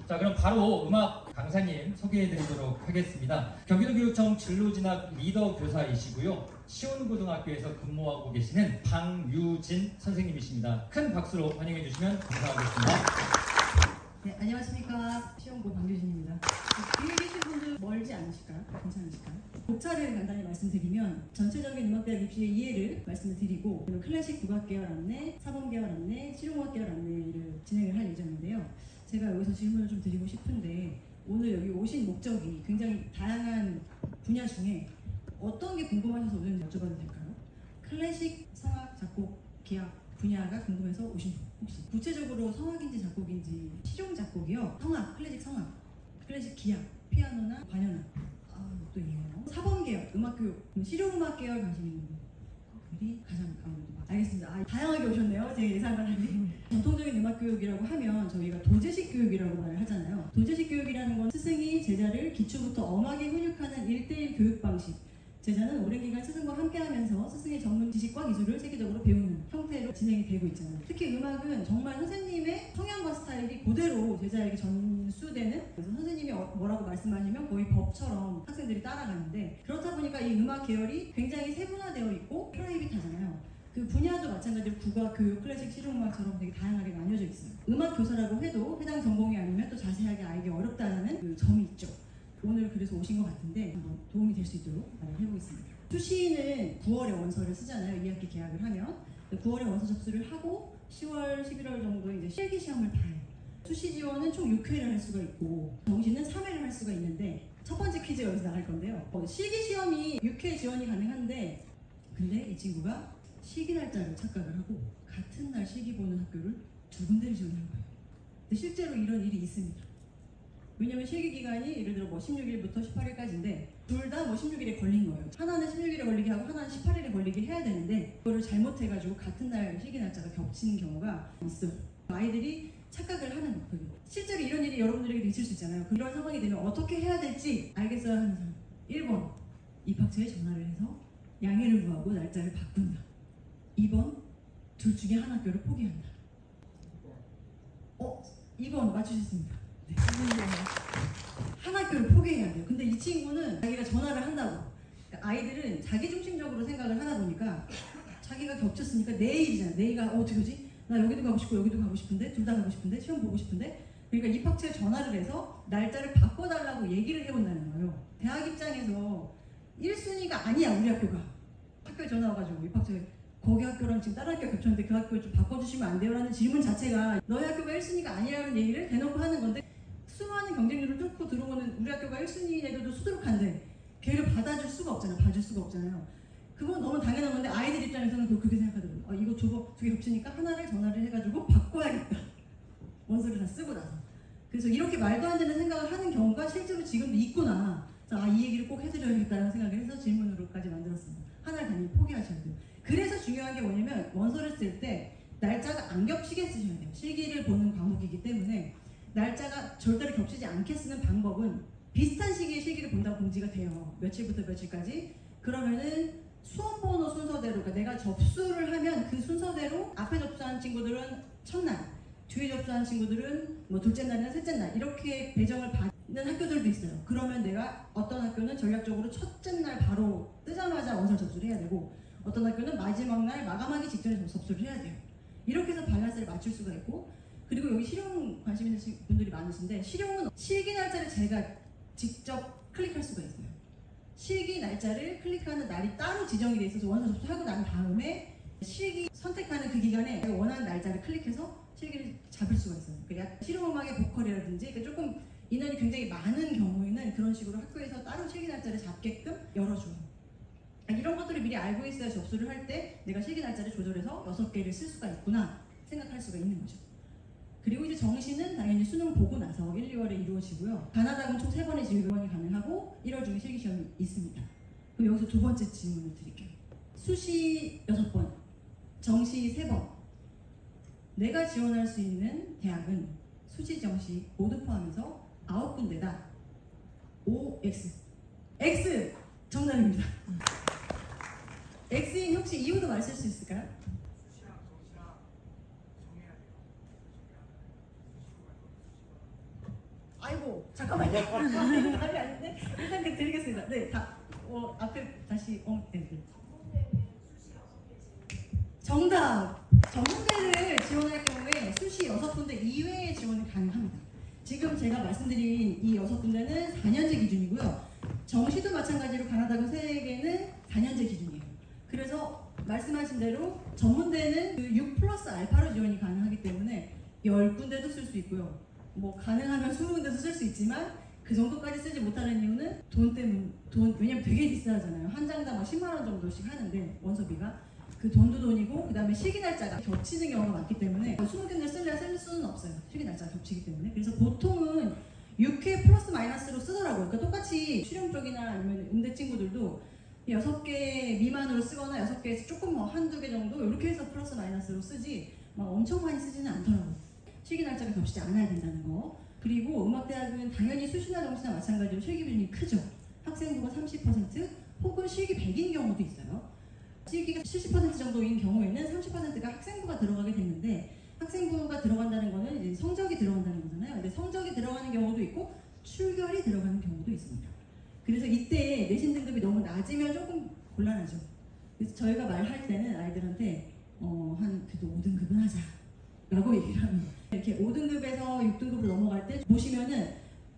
자, 그럼 바로 음악 강사님 소개해드리도록 하겠습니다. 경기도교육청 진로진학 리더 교사이시고요. 시온고등학교에서 근무하고 계시는 방유진 선생님이십니다. 큰 박수로 환영해 주시면 감사하겠습니다. 네, 안녕하십니까. 시온고 방유진입니다. 뒤에 계신 분들 멀지 않으실까요? 괜찮으실까요? 목차를 간단히 말씀드리면 전체적인 음악대학 입시의 이해를 말씀을 드리고 클래식 국악계열 안내, 사범계열 안내, 실용음악계열 안내를 진행을 할 예정인데요. 제가 여기서 질문을 좀 드리고 싶은데 오늘 여기 오신 목적이 굉장히 다양한 분야 중에 어떤 게 궁금하셔서 오셨는지 여쭤봐도 될까요? 클래식, 성악, 작곡, 기악 분야가 궁금해서 오신 분 혹시 구체적으로 성악인지 작곡인지 실용 작곡이요. 성악, 클래식 성악, 클래식 기악, 피아노나 관현악 또 이해요. 사범계열, 음악교육, 실용음악계열 가시는 분들이 가장 알겠습니다. 다양하게 오셨네요. 제 예상과는. 전통적인 음악교육이라고 하면 저희가 도제식 교육이라고 말을 하잖아요. 도제식 교육이라는 건 스승이 제자를 기초부터 엄하게 훈육하는 1:1 교육 방식. 제자는 오랜 기간 스승과 함께하면서 스승의 전문 지식과 기술을 체계적으로 배우는 형태로 진행이 되고 있잖아요. 특히 음악은 정말 선생님의 성향과 스타일이 그대로 제자에게 전수되는, 그래서 선생님이 뭐라고 말씀하시면 거의 법처럼 학생들이 따라가는데, 그렇다 보니까 이 음악 계열이 굉장히 세분화되어 있고 프라이빗하잖아요. 그 분야도 마찬가지로 국악, 교육, 클래식, 실용음악처럼 되게 다양하게 나뉘어져 있어요. 음악 교사라고 해도 해당 전공이 아니면 또 자세하게 알기 어렵다는 그 점이 있죠. 오늘 그래서 오신 것 같은데 한번 도움이 될 수 있도록 해보겠습니다. 수시는 9월에 원서를 쓰잖아요. 2학기 계약을 하면 9월에 원서 접수를 하고 10월, 11월 정도에 이제 실기 시험을 봐요. 수시 지원은 총 6회를 할 수가 있고 정시는 3회를 할 수가 있는데, 첫 번째 퀴즈가 여기서 나갈 건데요. 실기 시험이 6회 지원이 가능한데, 근데 이 친구가 실기 날짜를 착각을 하고 같은 날 실기 보는 학교를 2군데를 지원한 거예요. 근데 실제로 이런 일이 있습니다. 왜냐면 실기 기간이 예를 들어 16일부터 18일까지인데 둘 다 16일에 걸린 거예요. 하나는 16일에 걸리게 하고 하나는 18일에 걸리게 해야 되는데 그거를 잘못해가지고 같은 날 실기 날짜가 겹치는 경우가 있어요. 아이들이 착각을 하는 거예요. 실제로 이런 일이 여러분들에게도 있을 수 있잖아요. 그런 상황이 되면 어떻게 해야 될지 알겠어야 하는 사람. 1번, 입학처에 전화를 해서 양해를 구하고 날짜를 바꾼다. 2번, 둘 중에 한 학교를 포기한다. 2번 맞추셨습니다. 네. 한 학교를 포기해야 돼요. 근데 이 친구는 자기가 전화를 한다고. 그러니까 아이들은 자기중심적으로 생각을 하다 보니까 자기가 겹쳤으니까 내일이잖아. 내일가 어떻게 하지? 나 여기도 가고 싶고 여기도 가고 싶은데 둘 다 가고 싶은데 시험 보고 싶은데, 그러니까 입학처에 전화를 해서 날짜를 바꿔달라고 얘기를 해본다는 거예요. 대학 입장에서 1순위가 아니야 우리 학교가. 학교에 전화 와가지고 입학처에 거기 학교랑 지금 다른 학교 겹쳤는데 그 학교 좀 바꿔주시면 안 돼요? 라는 질문 자체가 너희 학교가 1순위가 아니라는 얘기를 대놓고 하는 건데, 수많은 경쟁률을 뚫고 들어오는 우리 학교가 1순위에도 수두룩한데 걔를 받아줄 수가 없잖아요. 봐줄 수가 없잖아요. 그건 너무 당연한 건데 아이들 입장에서는 그렇게 생각하더라고요. 이거 두 개 겹치니까 하나를 전화를 해가지고 바꿔야겠다. 원서를 다 쓰고 나서. 그래서 이렇게 말도 안 되는 생각을 하는 경우가 실제로 지금도 있구나. 이 얘기를 꼭 해드려야겠다는 생각을 해서 질문으로까지 만들었습니다. 하나를 단위 포기하셔야 돼요. 그래서 중요한 게 뭐냐면 원서를 쓸 때 날짜가 안 겹치게 쓰셔야 돼요. 실기를 보는 과목이기 때문에 날짜가 절대로 겹치지 않게 쓰는 방법은 비슷한 시기에 실기를 본다고 공지가 돼요. 며칠부터 며칠까지. 그러면은 수험 번호 순서대로, 그러니까 내가 접수를 하면 그 순서대로 앞에 접수한 친구들은 첫날, 뒤에 접수한 친구들은 뭐 둘째 날이나 셋째 날 이렇게 배정을 받는 학교들도 있어요. 그러면 내가 어떤 학교는 전략적으로 첫째 날 바로 뜨자마자 원서 접수를 해야 되고, 어떤 학교는 마지막 날 마감하기 직전에 접수를 해야 돼요. 이렇게 해서 밸런스를 맞출 수가 있고, 그리고 여기 실용 관심 있는 분들이 많으신데, 실용은 실기 날짜를 제가 직접 클릭할 수가 있어요. 실기 날짜를 클릭하는 날이 따로 지정이 돼 있어서 원서 접수하고 난 다음에 실기 선택하는 그 기간에 내가 원하는 날짜를 클릭해서 실기를 잡을 수가 있어요. 그러니까 실용음악의 보컬이라든지 조금 인원이 굉장히 많은 경우에는 그런 식으로 학교에서 따로 실기 날짜를 잡게끔 열어줘요. 이런 것들을 미리 알고 있어야 접수를 할 때 내가 실기 날짜를 조절해서 6개를 쓸 수가 있구나 생각할 수가 있는 거죠. 그리고 이제 정시는 당연히 수능 보고 나서 1, 2월에 이루어지고요. 가나다은 총 3번의 지원이 가능하고 1월 중에 실기시험이 있습니다. 그럼 여기서 두 번째 질문을 드릴게요. 수시 6번, 정시 3번. 내가 지원할 수 있는 대학은 수시, 정시 모두 포함해서 9군데다. OX. X! 정답입니다. X인 혹시 이유도 말씀할 수 있을까요? 아이고 잠깐만요. 답이 아닌데 일단 드리겠습니다. 네, 앞에 다시 네. 정답! 전문대를 지원할 경우에 수시 6군데 이외의 지원이 가능합니다. 지금 제가 말씀드린 이 6군데는 4년제 기준이고요. 정시도 마찬가지로 가나다고 3개는 4년제 기준이에요. 그래서 말씀하신 대로 전문대는 그 6+알파로 지원이 가능하기 때문에 10군데도 쓸 수 있고요. 뭐 가능하면 20군데도 쓸 수 있지만 그 정도까지 쓰지 못하는 이유는 돈 때문, 왜냐면 되게 비싸잖아요. 한 장당 막 10만 원 정도씩 하는데 원서비가. 그 돈도 돈이고 그 다음에 실기 날짜가 겹치는 경우가 많기 때문에 20군데 쓸 수는 없어요. 실기 날짜가 겹치기 때문에. 그래서 보통은 6회 플러스 마이너스로 쓰더라고요. 그러니까 똑같이 실용 쪽이나 아니면 음대 친구들도 6개 미만으로 쓰거나 6개에서 조금 뭐 한두 개 정도 이렇게 해서 플러스 마이너스로 쓰지 막 엄청 많이 쓰지는 않더라고요. 실기 날짜가 겹치지 않아야 된다는 거. 그리고 음악대학은 당연히 수시나 정시나 마찬가지로 실기 비중이 크죠. 학생부가 30% 혹은 실기 100인 경우도 있어요. 실기가 70% 정도인 경우에는 30%가 학생부가 들어가게 되는데 학생부가 들어간다는 거는 이제 성적이 들어간다는 거잖아요. 근데 성적이 들어가는 경우도 있고 출결이 들어가는 경우도 있습니다. 그래서 이때 내신 등급이 너무 낮으면 조금 곤란하죠. 그래서 저희가 말할 때는 아이들한테 한 그래도 5등급은 하자 라고 얘기를 합니다. 이렇게 5등급에서 6등급으로 넘어갈 때 보시면은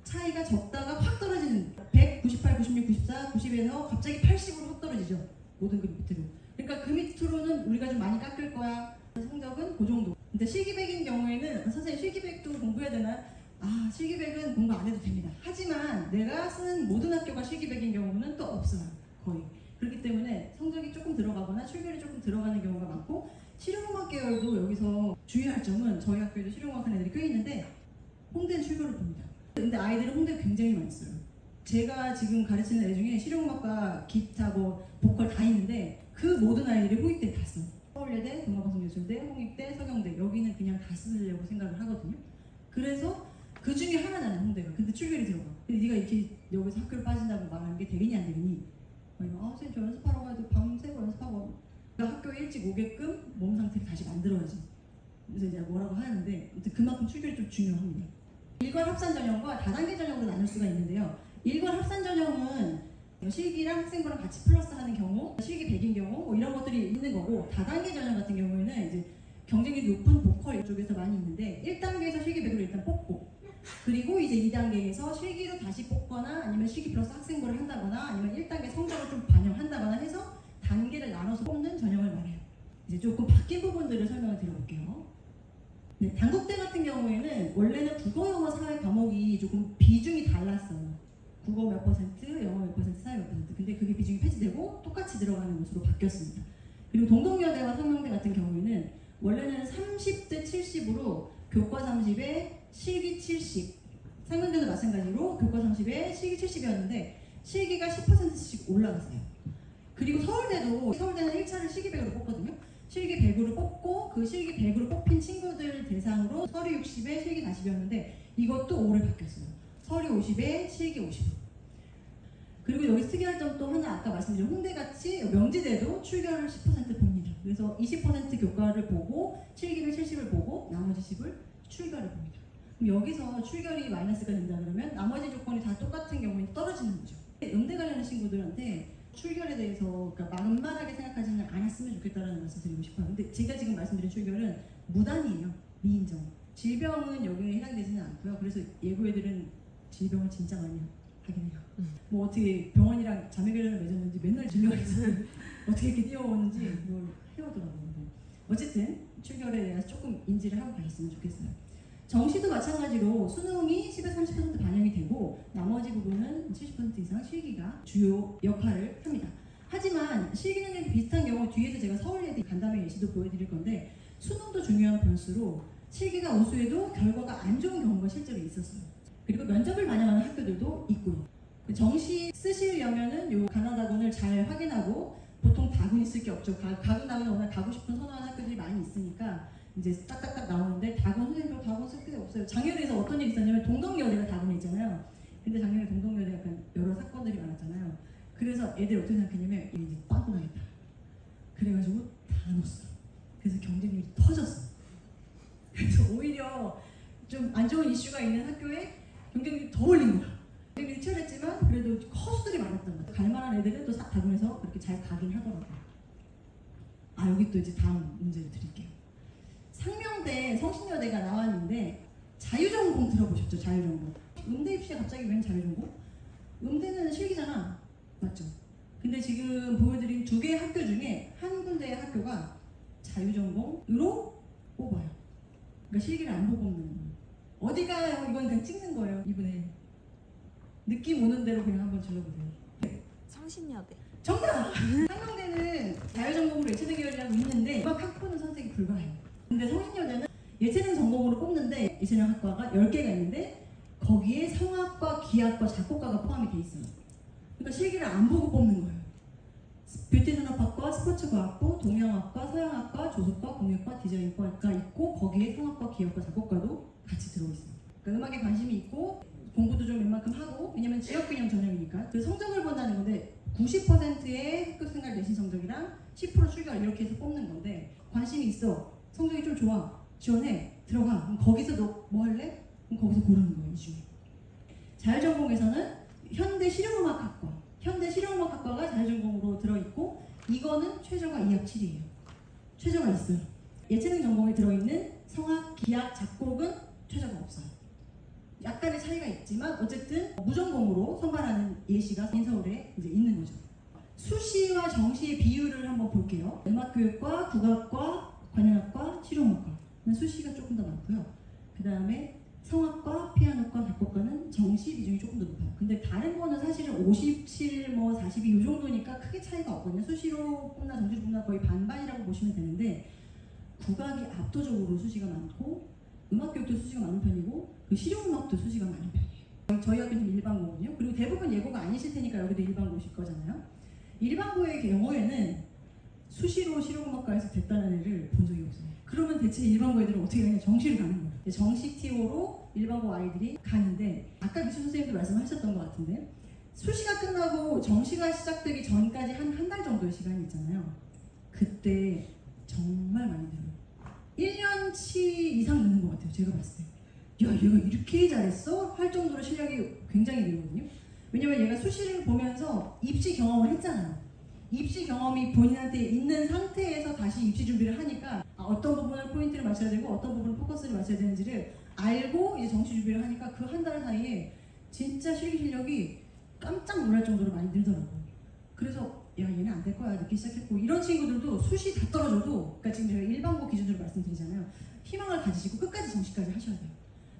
차이가 적다가 확 떨어지는 198, 96, 94, 90에서 갑자기 80으로 확 떨어지죠. 5등급 밑으로. 그러니까 그 밑으로는 우리가 좀 많이 깎을 거야. 성적은 그 정도. 근데 실기백인 경우에는 선생님 실기백도 공부해야 되나? 아, 실기백은 공부 안 해도 됩니다. 하지만 내가 쓰는 모든 학교가 실기백인 경우는 또 없어요. 거의. 그렇기 때문에 성적이 조금 들어가거나 출결이 조금 들어가는 경우가 많고 실용음악 계열도 여기서 주의할 점은 저희 학교에도 실용음악 하는 애들이 꽤 있는데 홍대는 출결을 봅니다. 근데 아이들은 홍대 굉장히 많이 써요. 제가 지금 가르치는 애 중에 실용음악과 기타, 보컬 다 있는데 그 모든 아이들이 홍익대 다 써. 서울예대, 동아방송예술대, 홍익대, 서경대 여기는 그냥 다 쓰려고 생각을 하거든요. 그래서 그 중에 하나잖아요, 홍대가. 근데 출결이 들어가. 근데 네가 이렇게 여기서 학교를 빠진다고 말하는 게 되겠니 안 되겠니? 선생님 저 연습하러 가야 돼. 밤새고 연습하고. 그러니까 학교에 일찍 오게끔 몸 상태를 다시 만들어야지. 그래서 이제 뭐라고 하는데 그만큼 출결이 좀 중요합니다. 일괄 합산 전형과 다단계 전형으로 나눌 수가 있는데요. 일괄 합산 전형은 실기랑 학생부랑 같이 플러스 하는 경우, 실기 100인 경우 뭐 이런 것들이 있는 거고 다단계 전형 같은 경우에는 이제 경쟁률이 높은 보컬 이쪽에서 많이 있는데 1단계에서 실기 100으로 일단 뽑고 그리고 이제 2단계에서 실기로 다시 뽑거나 아니면 실기 플러스 학생부를 한다거나 아니면 1단계 성적을 좀 반영한다거나 해서 단계를 나눠서 뽑는 전형을 말해요. 이제 조금 바뀐 부분들을 설명을 드려볼게요. 네, 단국대 같은 경우에는 원래는 국어, 영어, 사회 과목이 조금 비중이 달랐어요. 국어 몇 %, 영어 몇 %, 사회 몇 %. 근데 그게 비중이 폐지되고 똑같이 들어가는 것으로 바뀌었습니다. 그리고 동덕여대와 상명대 같은 경우에는 원래는 30대 70으로 교과 30에 실기 70. 상명대도 마찬가지로 교과 30에 실기 70이었는데 실기가 10%씩 올라갔어요. 그리고 서울대는 1차를 실기 100으로 뽑거든요. 실기 100으로 뽑고 그 실기 100으로 뽑힌 친구들 대상으로 서류 60에 실기 40이었는데 이것도 올해 바뀌었어요. 서류 50에 실기 50. 그리고 여기 특이할 점 또 하나 아까 말씀드린 홍대같이 명지대도 출결을 10% 봅니다. 그래서 20% 교과를 보고 실기를 70을 보고 나머지 10을 출결을 봅니다. 그럼 여기서 출결이 마이너스가 된다 그러면 나머지 조건이 다 똑같은 경우에 떨어지는 거죠. 음대 관련한 친구들한테 출결에 대해서 그러니까 만만하게 생각하지는 않았으면 좋겠다는 말씀 드리고 싶어요. 근데 제가 지금 말씀드린 출결은 무단이에요. 미인정. 질병은 여기에 해당되지는 않고요. 그래서 예고 애들은 질병을 진짜 많이 하긴 해요. 뭐 어떻게 병원이랑 자매결연을 맺었는지 맨날 진료해서 어떻게 이렇게 뛰어오는지 그걸 해오더라고요. 어쨌든 출결에 대해서 조금 인지를 하고 가셨으면 좋겠어요. 정시도 마찬가지로 수능이 10에서 30% 반영이 되고 나머지 부분은 70% 이상 실기가 주요 역할을 합니다. 하지만 실기 능력이 비슷한 경우 뒤에서 제가 서울예대 간담회 예시도 보여드릴 건데 수능도 중요한 변수로 실기가 우수해도 결과가 안 좋은 경우가 실제로 있었어요. 그리고 면접을 반영하는 학교들도 있고요. 정시 쓰시려면은 요 가나다군을 잘 확인하고 보통 다군 있을 게 없죠. 가군 나오면 워낙 가고 싶은 선호하는 학교들이 많이 있으니까 이제 딱딱딱 나오는데 다군 선생님도 다군 쓸 게 없어요. 작년에서 어떤 일이 있었냐면 동덕여대가 다군에 있잖아요. 근데 작년에 동덕여대 약간 여러 사건들이 많았잖아요. 그래서 애들이 어떻게 생각했냐면 이제 빵꾸 나겠다. 그래가지고 다 넣었어. 그래서 경쟁률이 터졌어. 그래서 오히려 좀 안 좋은 이슈가 있는 학교에 경쟁률이 더 올린 거야. 경쟁률이 치열했지만 그래도 커수들이 많았던 거야. 갈만한 애들은 또 싹 다듬어서 그렇게 잘 가긴 하더라고요. 여기 또 이제 다음 문제를 드릴게요. 상명대, 성신여대가 나왔는데 자유전공 들어보셨죠? 자유전공. 음대 입시에 갑자기 웬 자유전공? 음대는 실기잖아. 맞죠? 근데 지금 보여드린 두 개의 학교 중에 한 군데의 학교가 자유전공으로 뽑아요. 그러니까 실기를 안 보고 뽑는 거예요. 어디 가요? 이건 그냥 찍는 거예요. 이번에 느낌 오는 대로 그냥 한번 질러보세요. 성신여대. 정답! 상명대는 자유전공으로 예체능 계열이라고 있는데 음악 학부는 선택이 불가해요. 근데 성신여대는 예체능 전공으로 뽑는데 예체능 학과가 10개가 있는데 거기에 성악과, 기악과, 작곡가가 포함이 돼 있어요. 그러니까 실기를 안 보고 뽑는 거예요. 뷰티산업학과, 스포츠과학부, 동양학과, 서양학과, 조속과, 공예과, 디자인과가 있고 거기에 성악과, 기악과, 작곡가도 같이 들어있어요. 그러니까 음악에 관심이 있고 공부도 좀 웬만큼 하고 왜냐면 지역균형 전형이니까 그 성적을 본다는 건데 90%의 학교생활 내신 성적이랑 10% 출결 이렇게 해서 뽑는 건데 관심이 있어. 성적이 좀 좋아. 지원해. 들어가. 그럼 거기서 너 뭐 할래? 그럼 거기서 고르는 거예요. 이 중에. 자율전공에서는 현대실용음악학과가 자율전공으로 들어있고 이거는 최저가 2합 7이에요. 최저가 있어요. 예체능 전공에 들어있는 성악, 기악, 작곡은 최저가 없어요. 약간의 차이가 있지만 어쨌든 무전공으로 선발하는 예시가 인서울에 이제 있는 거죠. 수시와 정시의 비율을 한번 볼게요. 음악교육과, 국악과, 관현악과, 실용음악과 수시가 조금 더 많고요. 그 다음에 성악과, 피아노과, 작곡과는 정시 비중이 조금 더 높아요. 근데 다른 거는 사실은 57, 42 이 정도니까 크게 차이가 없거든요. 수시로 뽑나 정시로 뽑나 거의 반반이라고 보시면 되는데 국악이 압도적으로 수시가 많고 음악교육도 수시가 많은 편이고 그 실용음악도 수시가 많은 편이에요. 저희 학교는 일반고거든요. 그리고 대부분 예고가 아니실 테니까 여기도 일반고실 거잖아요. 일반고의 경우에는 수시로 실용음악과에서 됐다는 애를 본 적이 없어요. 그러면 대체 일반고 애들은 어떻게 하냐? 정시를 가는 거예요. 정시 TO로 일반고 아이들이 가는데 아까 미술 선생님도 말씀하셨던 것 같은데 수시가 끝나고 정시가 시작되기 전까지 한 달 정도의 시간이 있잖아요. 그때 정말 많이 들어요. 1년치 이상 느는 것 같아요. 제가 봤을 때. 야, 얘가 이렇게 잘했어? 할 정도로 실력이 굉장히 늘거든요. 왜냐면 얘가 수시를 보면서 입시 경험을 했잖아요. 입시 경험이 본인한테 있는 상태에서 다시 입시 준비를 하니까 어떤 부분을 포인트를 맞춰야 되고 어떤 부분을 포커스를 맞춰야 되는지를 알고 이제 정시 준비를 하니까 그 한 달 사이에 진짜 실기 실력이 깜짝 놀랄 정도로 많이 늘더라고요. 그래서 야, 얘는 안 될 거야 늦기 시작했고 이런 친구들도 수시 다 떨어져도 그러니까 지금 제가 일반고 기준으로 말씀드리잖아요. 희망을 가지시고 끝까지 정시까지 하셔야 돼요.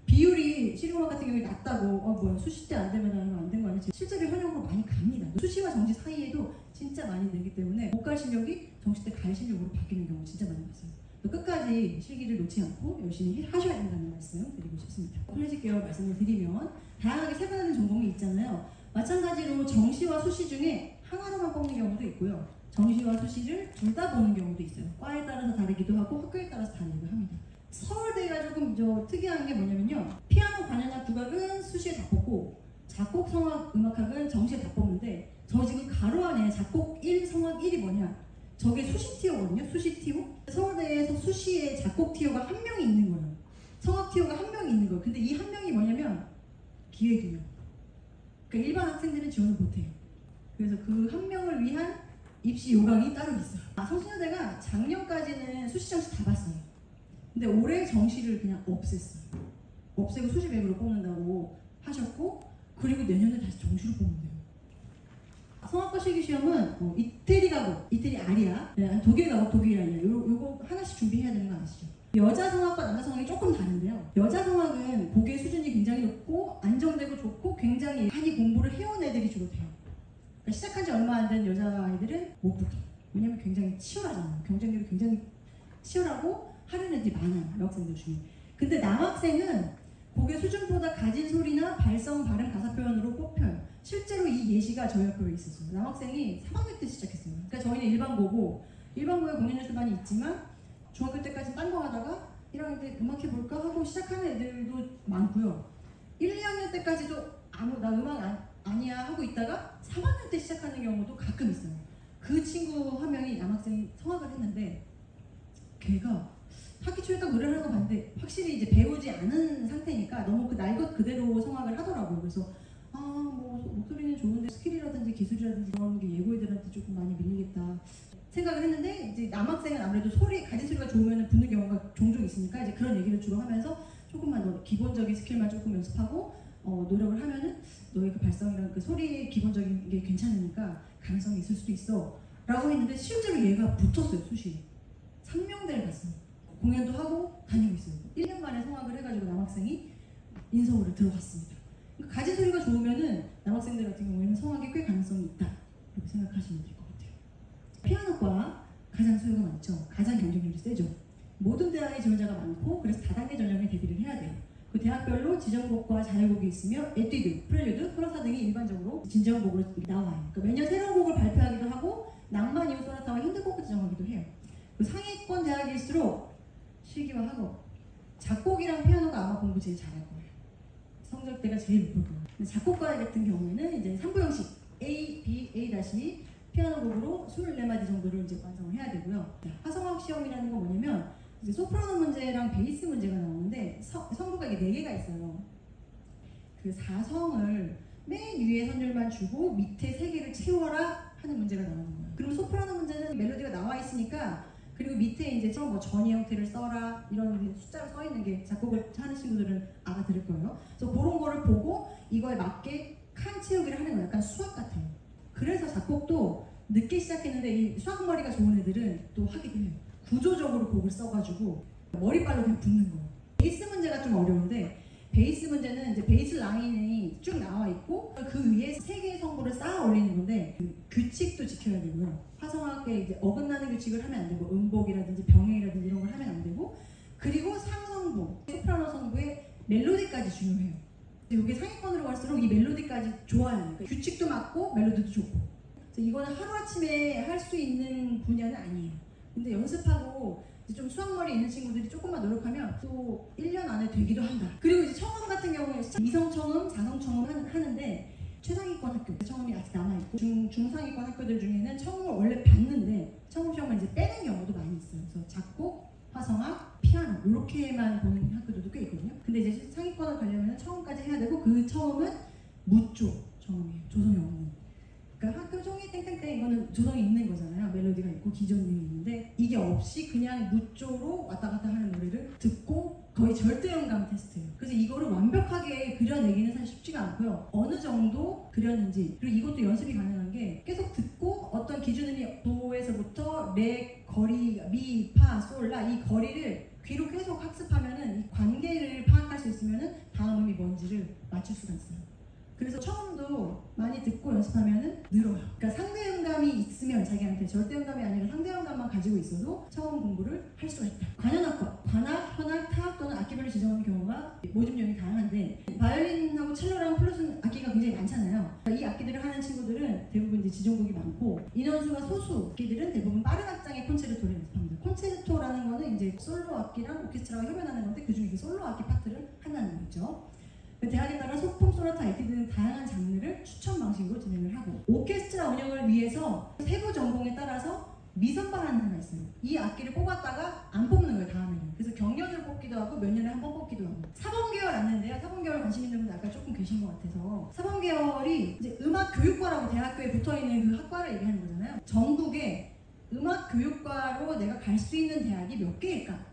비율이 실용음악 같은 경우에 낮다고 뭐야 수시 때 안 되면 안 된 거 아니지? 실제로 현역으로 많이 갑니다. 수시와 정시 사이에도 진짜 많이 늘기 때문에 못 갈 실력이 정시 때 갈 실력으로 바뀌는 경우 진짜 많이 봤어요. 끝까지 실기를 놓지 않고 열심히 하셔야 된다는 말씀 드리고 싶습니다. 클래식 계열 말씀을 드리면 다양하게 세분화된 전공이 있잖아요. 마찬가지로 정시와 수시 중에 하나로만 뽑는 경우도 있고요. 정시와 수시를 둘 다 보는 경우도 있어요. 과에 따라서 다르기도 하고 학교에 따라서 다르기도 합니다. 서울대가 조금 특이한 게 뭐냐면요. 피아노, 관현악, 국악은 수시에 다 뽑고 작곡, 성악, 음악학은 정시에 다 뽑는데 저 지금 가로 안에 작곡 1, 성악 1이 뭐냐? 저게 수시 티오거든요. 수시 티오. 서울대에서 수시에 작곡 티오가 한 명이 있는 거예요. 성악 티오가 한 명이 있는 거예요. 근데 이 한 명이 뭐냐면 기획이에요. 그러니까 일반 학생들은 지원을 못해요. 그래서 그 한 명을 위한 입시 요강이 따로 있어요. 성신여대가 작년까지는 수시 정시 다 봤어요. 근데 올해 정시를 그냥 없앴어요. 없애고 수시 100으로 뽑는다고 하셨고 그리고 내년에 다시 정시로 뽑는데요. 성악과 실기시험은 이태리 가곡, 이태리 아리아, 독일 가곡, 독일 아리아 요거 하나씩 준비해야 되는 거 아시죠? 여자 성악과 남자 성악이 조금 다른데요. 여자 성악은 곡의 수준이 굉장히 높고 안정되고 좋고 굉장히 많이 공부를 해온 애들이 주로 돼요. 그러니까 시작한 지 얼마 안 된 여자아이들은 못 붙어요. 왜냐면 굉장히 치열하잖아요. 경쟁률이 굉장히 치열하고 하는 애들이 많아요. 여학생들 중에. 근데 남학생은 곡의 수준보다 가진 소리나 발성, 발음, 가사 표현으로 뽑혀요. 실제로 이 예시가 저희 학교에 있었어요. 남학생이 3학년 때 시작했어요. 그러니까 저희는 일반고고 일반고에 공연연습반이 있지만 중학교 때까지 딴 거 하다가 1학년 때 음악 해볼까 하고 시작하는 애들도 많고요. 1, 2학년 때까지도 나 음악 아니야 하고 있다가 3학년 때 시작하는 경우도 가끔 있어요. 그 친구 한 명이 남학생이 성악을 했는데 걔가 학기 초에 딱 노래를 하는 거 봤는데 확실히 이제 배우지 않은 상태니까 너무 그 날 것 그대로 성악을 하더라고요. 그래서 뭐 목소리는 좋은데 스킬이라든지 기술이라든지 이런 게 예고애들한테 조금 많이 밀리겠다 생각을 했는데, 이제 남학생은 아무래도 가진 소리가 좋으면 붙는 경우가 종종 있으니까 이제 그런 얘기를 주로 하면서 조금만 더 기본적인 스킬만 조금 연습하고 노력을 하면은 너의 그 발성이랑 그 소리의 기본적인 게 괜찮으니까 가능성이 있을 수도 있어 라고 했는데, 실제로 얘가 붙었어요. 수시 3명대를 갔어요. 공연도 하고 다니고 있어요. 1년 만에 성악을 해가지고 남학생이 인서울을 들어갔습니다. 그러니까 가진 소리가 좋으면은 남학생들 같은 경우에는 성악에 꽤 가능성이 있다 이렇게 생각하시면 될 것 같아요. 피아노과 가장 수요가 많죠. 가장 경쟁률이 세죠. 모든 대학에 지원자가 많고, 그래서 다단계 전형에 대비를 해야 돼요. 그 대학별로 지정곡과 자유곡이 있으며 에뛰드, 프렐류드, 소나타 등이 일반적으로 진지언곡으로 나와요. 그러니까 매년 새로운 곡을 발표하기도 하고 낭만 이후 소나타와 현대곡을 지정하기도 해요. 그 상위권 대학일수록 실기와 작곡이랑 피아노가 아마 공부 제일 잘할 거예요. 성적대가 제일 높을 거예요. 근데 작곡가 같은 경우에는 이제 3부 형식 A, B, A- 피아노 곡으로 24마디 정도를 이제 완성을 해야 되고요. 화성학 시험이라는 건 뭐냐면 이제 소프라노 문제랑 베이스 문제가 나오는데 성부가 이게 4개가 있어요. 그 4성을 맨 위에 선율만 주고 밑에 3개를 채워라 하는 문제가 나오는 거예요. 그리고 소프라노 문제는 멜로디가 나와 있으니까, 그리고 밑에 이제 뭐 전이 형태를 써라 이런 숫자로 써 있는 게 작곡을 하는 친구들은 알아들을 거예요. 그래서 그런 거를 보고 이거에 맞게 칸 채우기를 하는 거예요. 약간 수학 같아요. 그래서 작곡도 늦게 시작했는데 이 수학머리가 좋은 애들은 또 하기도 해요. 구조적으로 곡을 써가지고 머리빨로 그냥 붙는 거예요. 베이스 문제가 좀 어려운데, 베이스 문제는 이제 베이스 라인이 쭉 나와 있고 그 위에 3개의 성부를 쌓아 올리는 건데, 그 규칙도 지켜야 되고요. 화성학에 이제 어긋나는 규칙을 하면 안 되고, 음복이라든지 병행이라든지 이런 걸 하면 안 되고, 그리고 상성부, 소프라노 성부의 멜로디까지 중요해요. 이게 상위권으로 갈수록 이 멜로디까지 좋아야 해요. 그러니까 규칙도 맞고 멜로디도 좋고. 그래서 이거는 하루아침에 할 수 있는 분야는 아니에요. 근데 연습하고 좀 수학머리 있는 친구들이 조금만 노력하면 또 1년 안에 되기도 한다. 그리고 이제 청음 같은 경우에 이성청음, 자성청음 하는데, 최상위권 학교, 청음이 아직 남아있고 중상위권 학교들 중에는 청음을 원래 받는데 청음 시험을 이제 빼는 경우도 많이 있어요. 그래서 작곡, 화성학, 피아노 이렇게만 보는 학교들도 꽤 있거든요. 근데 이제 상위권을 가려면 청음까지 해야 되고, 그 청음은 무조 청음이에요. 조성이 없는. 그러니까 학교 종이 땡땡땡 이거는 조성이 있는 거잖아요. 멜로디가 있고 기존음이 있는데, 이게 없이 그냥 무조로 왔다 갔다 하는 노래를 듣고 거의 절대음감 테스트예요. 그래서 이거를 완벽하게 그려내기는 사실 쉽지가 않고요. 어느 정도 그렸는지, 그리고 이것도 연습이 가능한 게 계속 듣고 어떤 기준음이 도에서부터 레, 거리, 미, 파, 솔, 라 이 거리를 귀로 계속 학습하면은 이 관계를 파악할 수 있으면은 다음 음이 뭔지를 맞출 수가 있어요. 그래서 처음도 많이 듣고 연습하면은 늘어요. 그러니까 상대음감이 있으면, 자기한테 절대음감이 아니라 상대음감만 가지고 있어도 처음 공부를 할 수가 있다. 관현악과, 관악, 현악, 타악 또는 악기별로 지정하는 경우가 모집 유형이 다양한데, 바이올린하고 첼로랑 플루스는 악기가 굉장히 많잖아요. 이 악기들을 하는 친구들은 대부분 이제 지정곡이 많고, 인원수가 소수 악기들은 대부분 빠른 악장의 콘체르토를 연습합니다. 콘체르토라는 거는 이제 솔로 악기랑 오케스트라가 협연하는 건데, 그중에 그 솔로 악기 파트를 한다는 거죠. 대학에 따라 소품, 소나타, 에뛰드 등 다양한 장르를 추천 방식으로 진행을 하고, 오케스트라 운영을 위해서 세부 전공에 따라서 미선발하는 하나 있어요. 이 악기를 뽑았다가 안 뽑는 거예요, 다음에는. 그래서 경연을 뽑기도 하고 몇 년에 한 번 뽑기도 하고. 사범계열 왔는데요. 사범계열 관심 있는 분들 아까 조금 계신 것 같아서, 사범계열이 이제 음악교육과라고 대학교에 붙어있는 그 학과를 얘기하는 거잖아요. 전국에 음악교육과로 내가 갈 수 있는 대학이 몇 개일까?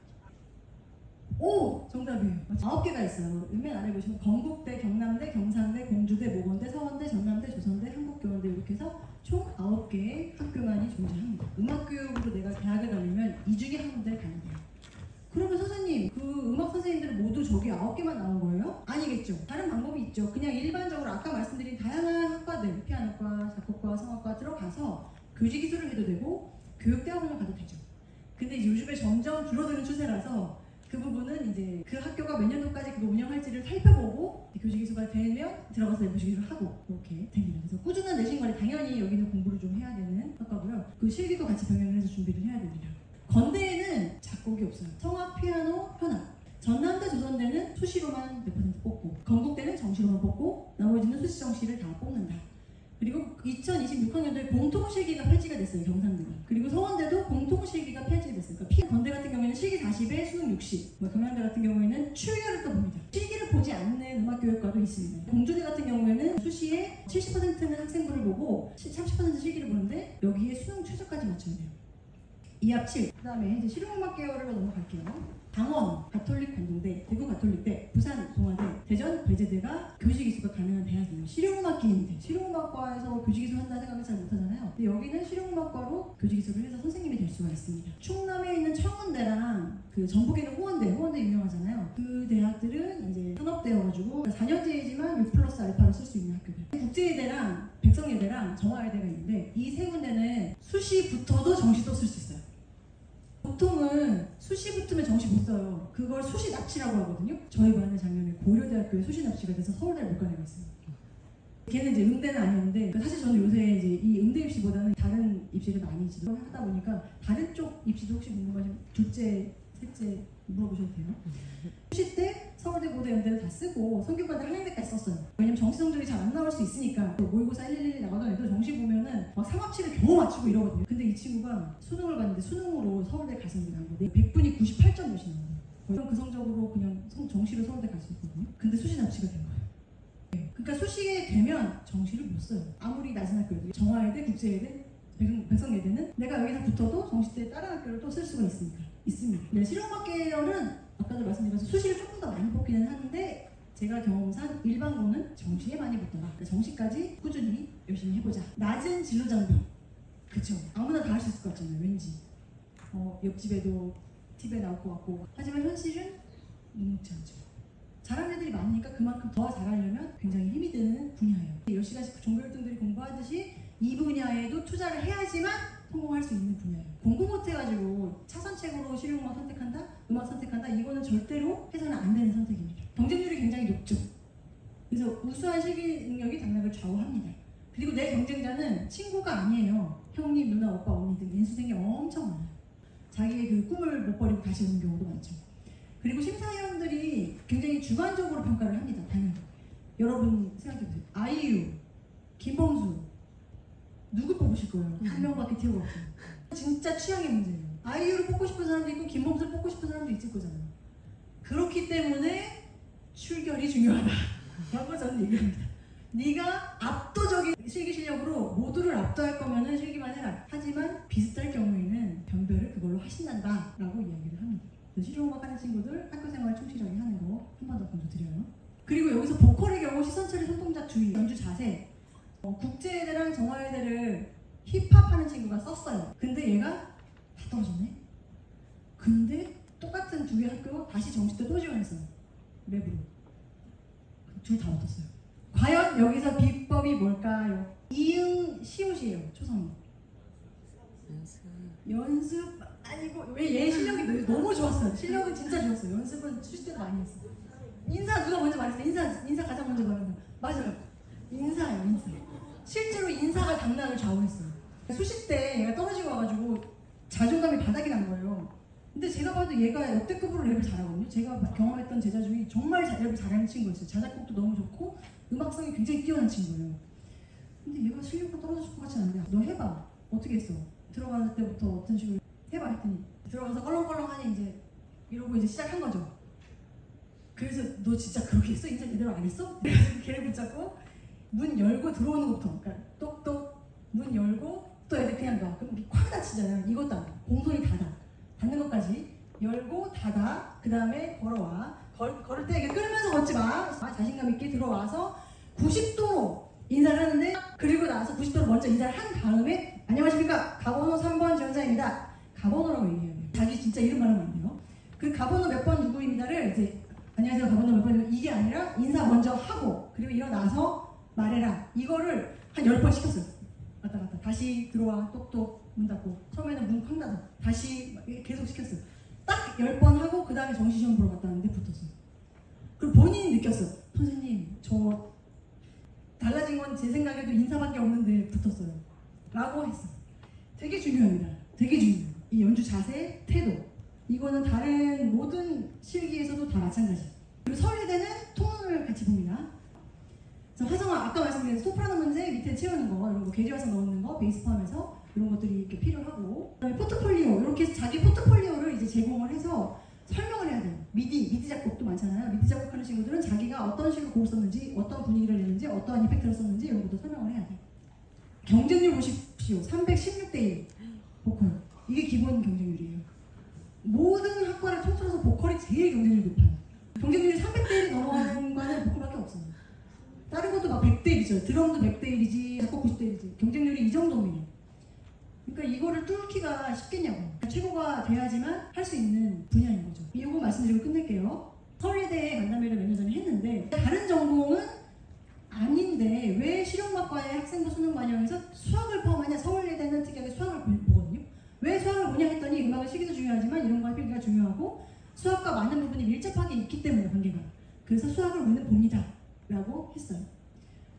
오! 정답이에요. 9개가 있어요. 맨 아래 보시면 건국대, 경남대, 경상대, 공주대, 모건대, 서원대, 전남대, 조선대, 한국교원대 이렇게 해서 총 9개의 학교만이 존재합니다. 음악교육으로 내가 대학을 가려면 이 중에 한 군데를 가야 돼요. 그러면 선생님, 그 음악 선생님들은 모두 저기 9개만 나온 거예요? 아니겠죠. 다른 방법이 있죠. 그냥 일반적으로 아까 말씀드린 다양한 학과들, 피아노과, 작곡과, 성악과 들어가서 교직기술을 해도 되고 교육대학원을 가도 되죠. 근데 이제 요즘에 점점 줄어드는 추세라서 그 부분은 이제 그 학교가 몇 년도까지 그거 운영할지를 살펴보고 교직이수가 되면 들어가서 교직이수를 하고 이렇게 됩니다. 그래서 꾸준한 내신관리, 당연히 여기는 공부를 좀 해야 되는 학과고요. 그 실기도 같이 병행을 해서 준비를 해야 됩니다. 건대에는 작곡이 없어요. 성악, 피아노, 현악. 전남대, 조선대는 수시로만 100% 뽑고, 건국대는 정시로만 뽑고, 나머지는 수시, 정시를 다 뽑는다. 그리고 2026학년도에 공통실기가 폐지가 됐어요. 경상대가. 그리고 서원대도 공통실기가 폐지가 됐어요. 그러니까 건대 같은 경우에는 실기 40에 수능 60, 경양대 같은 경우에는 출결을 또 봅니다. 실기를 보지 않는 음악교육과도 있습니다. 공주대 같은 경우에는 수시에 70%는 학생부를 보고 30% 실기를 보는데 여기에 수능 최저까지 맞춰야 돼요. 2합 7. 그 다음에 이제 실용음악 계열로 넘어갈게요. 강원 가톨릭 관동대, 대구 가톨릭대, 부산 동아대, 대전 배재대가 교직이수가 가능한 대학이에요. 실용음악계인데 실용음악과에서 교직이수 한다는 생각을 잘 못하잖아요. 근데 여기는 실용음악과로 교직이수를 해서 선생님이 될 수가 있습니다. 충남에 있는 청운대랑 그 전북에는 호원대 유명하잖아요. 그 대학들은 이제 산업대여가지고 4년제이지만 6+알파를 쓸 수 있는 학교들. 국제예대랑 백성예대랑 정화예대가 있는데 이 세 군데는 수시 붙어도 정시도 쓸 수 있어요. 보통은 수시 붙으면 정시 못 써요. 그걸 수시 납치라고 하거든요. 저희 반의 작년에 고려대학교에 수시 납치가 돼서 서울대를 못 가는 거 있어요. 걔는 이제 음대는 아니었는데 사실 저는 요새 이제 이 음대 입시보다는 다른 입시를 많이 지도하다 보니까 다른 쪽 입시도 혹시 궁금하시면 둘째, 셋째 물어보셔도 돼요. 수시 때 서울대, 고대, 연대를 다 쓰고 성균관대 한양대까지 썼어요. 왜냐면 정시 성적이 잘 안 나올 수 있으니까. 모의고사 111 나가던 애들 정시 보면은 막 3합치를 겨우 맞추고 이러거든요. 근데 이 친구가 수능을 봤는데 수능으로 서울대 갈 생각이 난 거예요. 100분이 98점 몇이 나와요. 그럼 그 성적으로 그냥 정시로 서울대 갈 수 있거든요. 근데 수시 납치가 된 거예요. 그러니까 수시에 되면 정시를 못 써요. 아무리 낮은 학교여도 정화예대, 국제예대, 백성예대는 내가 여기서 붙어도 정시 때 다른 학교를 또 쓸 수가 있습니다. 네, 실용음악 계열은 아까도 말씀드린 것처럼 수시를 조금 더 많이 뽑기는 하는데 제가 경험상 일반고는 정시에 많이 붙더라. 정시까지 꾸준히 열심히 해보자. 낮은 진로 장벽. 그쵸? 아무나 다 할 수 있을 것 같잖아요. 왠지. 옆집에도 TV에 나올 것 같고. 하지만 현실은 녹록지 않죠. 잘하는 애들이 많으니까 그만큼 더 잘하려면 굉장히 힘이 드는 분야예요. 10시간씩 전교 1등들이 공부하듯이 이 분야에도 투자를 해야지만 성공할 수 있는 분야예요. 공부 못해가지고 차선책으로 실용음악 선택한다? 음악 선택한다? 이거는 절대로 해서는 안 되는 선택입니다. 경쟁률이 굉장히 높죠. 그래서 우수한 실기 능력이 당락을 좌우합니다. 그리고 내 경쟁자는 친구가 아니에요. 형님, 누나, 오빠, 언니 등 인수생이 엄청 많아요. 자기의 그 꿈을 못 버리고 다시 오는 경우도 많죠. 그리고 심사위원들이 굉장히 주관적으로 평가를 합니다. 당연히. 여러분 생각해보세요. 아이유, 김범수 누구 뽑으실 거예요? 한 명밖에 튀어가 없어요. 진짜 취향의 문제예요. 아이유를 뽑고 싶은 사람도 있고 김범수를 뽑고 싶은 사람도 있을 거잖아요. 그렇기 때문에 출결이 중요하다. 라고 저는 얘기합니다. 네가 압도적인 실기 실력으로 모두를 압도할 거면은 실기만 해라. 하지만 비슷할 경우에는 변별을 그걸로 하신단다. 라고 이야기를 합니다. 실용음악 하는 친구들 학교생활 충실하게 하는 거 한 번 더 강조드려요. 그리고 여기서 보컬의 경우 시선 처리, 손동작 주의, 연주 자세. 국제예대랑 정화예대를 힙합 하는 친구가 썼어요. 근데 얘가 다 떨어졌네. 근데 똑같은 두 개 학교 다시 정시 때 또 지원했어요. 랩으로. 둘 다 얻었어요. 과연 여기서 비법이 뭘까요? 이응 시옷이에요. 초성이. 연습 아니고 왜 얘 실력이 너무 좋았어요. 실력은 진짜 좋았어요. 연습은 수시 때도 많이 했어요. 인사 누가 먼저 말했어요? 인사 가장 먼저 말했어요. 맞아요. 인사예요. 인사. 실제로 인사가 당락을 좌우했어요. 수시 때 얘가 떨어지고 와가지고 자존감이 바닥이 난 거예요. 근데 제가 봐도 얘가 역대급으로 랩을 잘하거든요. 제가 경험했던 제자 중에 정말 랩을 잘하는 친구였어요. 자작곡도 너무 좋고 음악성이 굉장히 뛰어난 친구예요. 근데 얘가 실력도 떨어질 것 같지 않은데 너 해봐. 어떻게 했어? 들어갈 때부터 어떤 식으로 해봐 했더니 들어가서 껄렁껄렁하니 이제 이러고 이제 시작한 거죠. 그래서 너 진짜 그렇게 했어? 인사 제대로 안 했어? 그래서 걔를 붙잡고 문 열고 들어오는 것부터 그러니까 똑똑 문 열고 또 애들 그냥 가. 그럼 콱 닫히잖아요. 이것도 안 돼. 공손히 닫는 것까지 열고 닫아. 그 다음에 걸어와. 걸을 때 이렇게 끌면서 걷지 마. 자신감 있게 들어와서 90도로 인사를 하는데 그리고 나서 90도로 먼저 인사를 한 다음에 안녕하십니까 가번호 3번 지원자입니다. 가번호라고 얘기해야 돼요. 자기 진짜 이름 말하면 안 돼요. 그 가번호 몇 번 누구입니다를 이제 안녕하세요 가번호 몇 번 이게 아니라 인사 먼저 하고 그리고 일어나서 말해라. 이거를 한 10번 시켰어요. 왔다 갔다. 다시 들어와. 똑똑 문 닫고. 처음에는 문 쾅 닫아. 다시 계속 시켰어요. 딱 10번 하고 그 다음에 정시시험 보러 갔다 왔는데 붙었어요. 그리고 본인이 느꼈어요. 선생님 저 달라진 건 제 생각에도 인사밖에 없는데 붙었어요. 라고 했어요. 되게 중요합니다. 되게 중요해요. 이 연주 자세, 태도. 이거는 다른 모든 실기에서도 다 마찬가지. 그리고 서울예대는 통문을 같이 봅니다. 자, 화성아 아까 말씀드린 소프라노 문제 밑에 밑에 채우는 거, 이런 거 계좌서 넣는 거, 베이스 포함해서 이런 것들이 이렇게 필요하고, 그다음에 포트폴리오, 이렇게 해서 자기 포트폴리오를 이제 제공을 해서 설명을 해야 돼요. 미디 작곡도 많잖아요. 미디 작곡하는 친구들은 자기가 어떤 식으로 곡을 썼는지, 어떤 분위기를 냈는지, 어떠한 이펙트를 썼는지 이런 것도 설명을 해야 돼요. 경쟁률 보십시오. 316대 1 보컬. 이게 기본 경쟁률이에요. 모든 학과를 통틀어서 보컬이 제일 경쟁률이 높아요. 경쟁률이 300대 1이 넘어가는 과는 보컬밖에 없어요. 다른 것도 막 100대 1이죠. 드럼도 100대 1이지, 작곡 90대 1이지. 경쟁률이 이 정도면. 그러니까 이거를 뚫기가 쉽겠냐고. 최고가 돼야지만 할 수 있는 분야인 거죠. 이거 말씀드리고 끝낼게요. 서울예대에 간담회를 몇 년 전에 했는데 다른 전공은 아닌데 왜 실용음악과의 학생부 수능 반영에서 수학을 포함하냐. 서울예대는 특이하게 수학을 보거든요. 왜 수학을 보냐 했더니 음악의 시기도 중요하지만 이런 거의 필기가 중요하고 수학과 많은 부분이 밀접하게 있기 때문에 관계가. 그래서 수학을 우리는 봅니다 라고 했어요.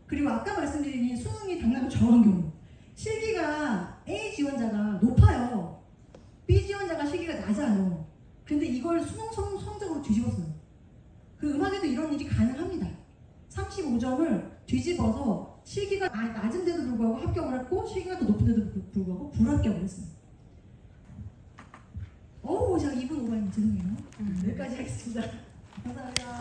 그리고 아까 말씀드린 수능이 당락을 정한 경우 실기가 A 지원자가 높아요. B 지원자가 실기가 낮아요. 근데 이걸 수능 성적으로 뒤집었어요. 그 음악에도 이런 일이 가능합니다. 35점을 뒤집어서 실기가 낮은데도 불구하고 합격을 했고 실기가 더 높은데도 불구하고 불합격을 했어요. 어우, 제가 2분 오버했네. 죄송해요. 여기까지 하겠습니다. 감사합니다.